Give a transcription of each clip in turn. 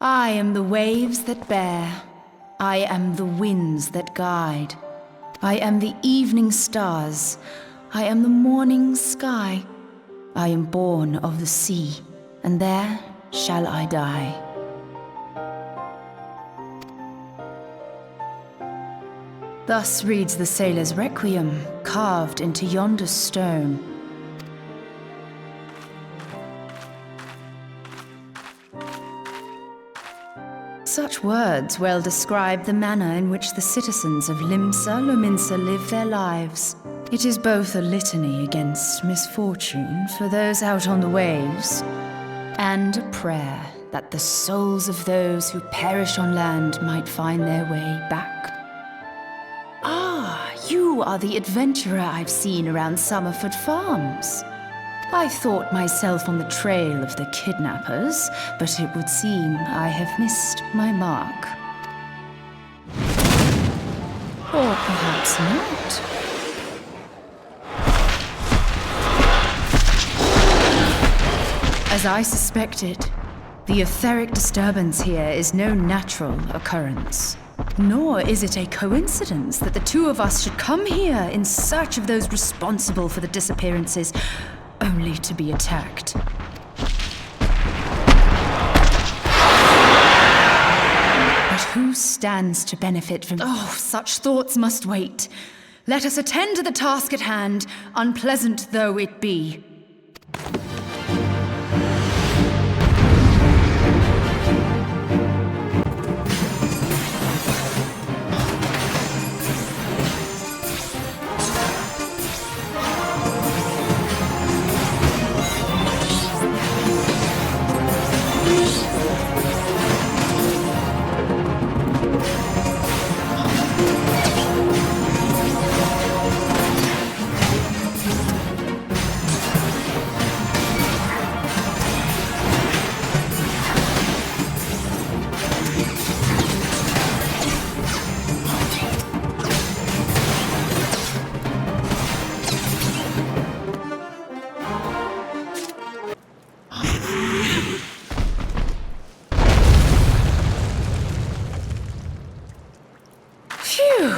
I am the waves that bear. I am the winds that guide. I am the evening stars. I am the morning sky. I am born of the sea, and there shall I die. Thus reads the sailor's requiem, carved into yonder stone. Such words well describe the manner in which the citizens of Limsa Lominsa live their lives. It is both a litany against misfortune for those out on the waves, and a prayer that the souls of those who perish on land might find their way back. Ah, you are the adventurer I've seen around Summerford Farms. I thought myself on the trail of the kidnappers, but it would seem I have missed my mark. Or perhaps not. As I suspected, the etheric disturbance here is no natural occurrence. Nor is it a coincidence that the two of us should come here in search of those responsible for the disappearances, only to be attacked. But who stands to benefit from— Oh, such thoughts must wait. Let us attend to the task at hand, unpleasant though it be. Phew!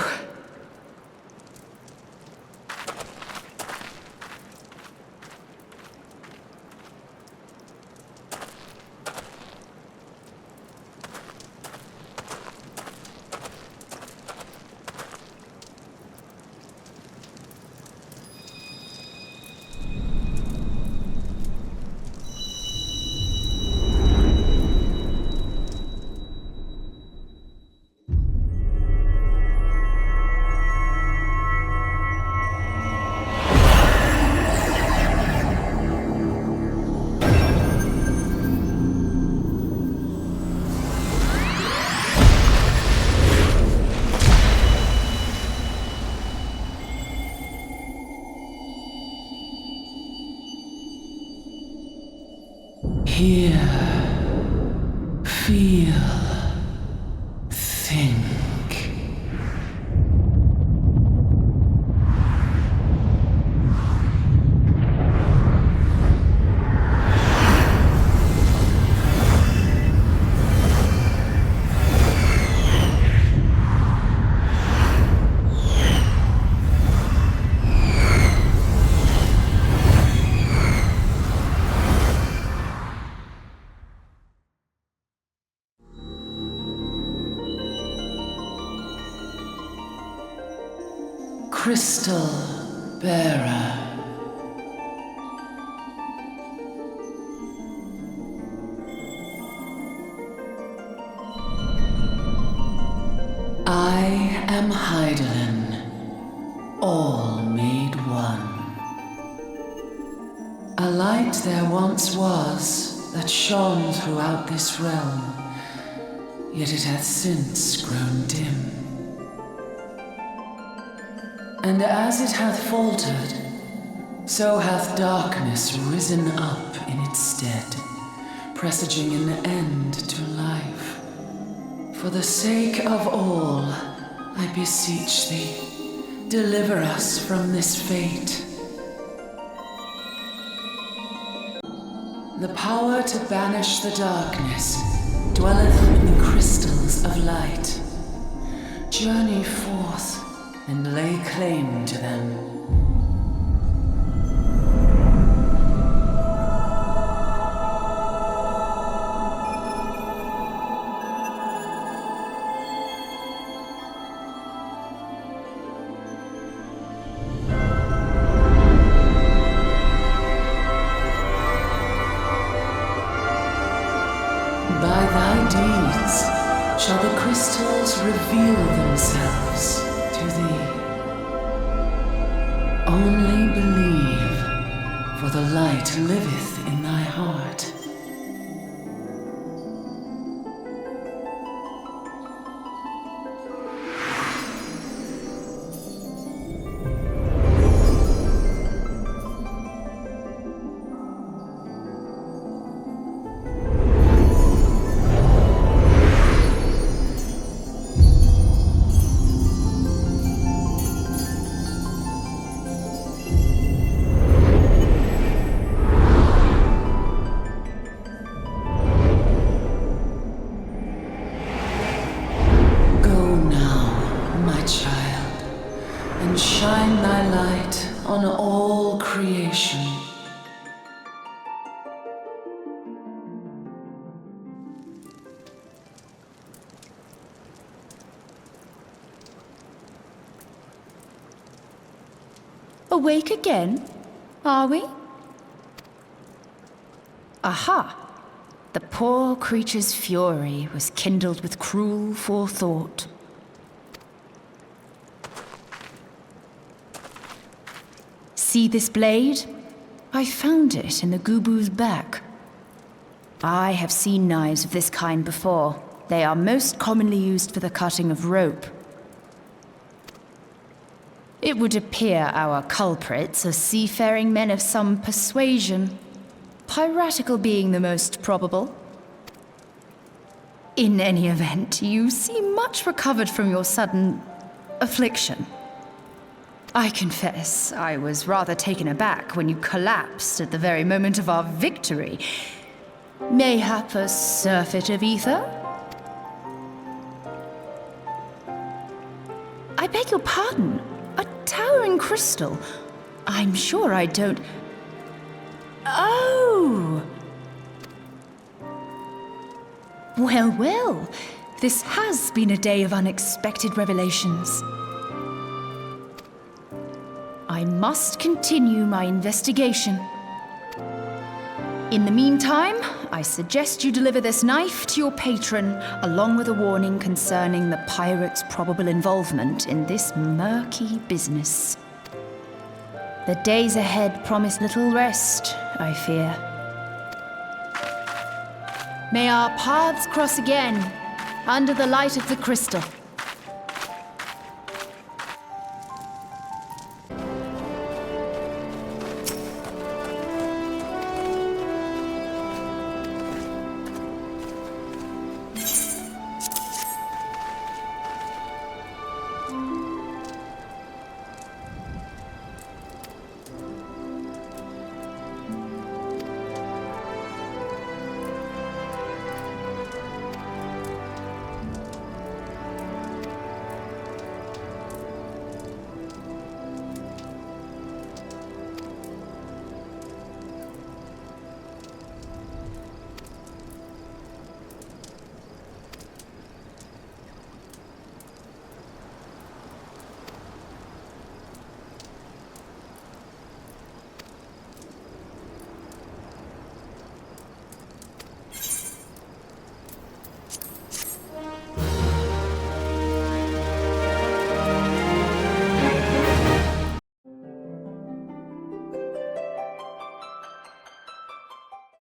Hear, feel, think. Crystal Bearer. I am Hydaelyn, all made one. A light there once was that shone throughout this realm, yet it hath since grown dim. And as it hath faltered, so hath darkness risen up in its stead, presaging an end to life. For the sake of all, I beseech thee, deliver us from this fate. The power to banish the darkness, dwelleth in the crystals of light. Journey forth and lay claim to them. By thy deeds shall the crystals reveal themselves to thee. Only believe, for the light liveth in thy heart. And shine thy light on all creation. Awake again, are we? Aha! The poor creature's fury was kindled with cruel forethought. See this blade? I found it in the Gubu's back. I have seen knives of this kind before. They are most commonly used for the cutting of rope. It would appear our culprits are seafaring men of some persuasion, piratical being the most probable. In any event, you seem much recovered from your sudden affliction. I confess, I was rather taken aback when you collapsed at the very moment of our victory. Mayhap a surfeit of ether? I beg your pardon. A towering crystal. I'm sure I don't... Oh! Well, well. This has been a day of unexpected revelations. I must continue my investigation. In the meantime, I suggest you deliver this knife to your patron, along with a warning concerning the pirate's probable involvement in this murky business. The days ahead promise little rest, I fear. May our paths cross again, under the light of the crystal.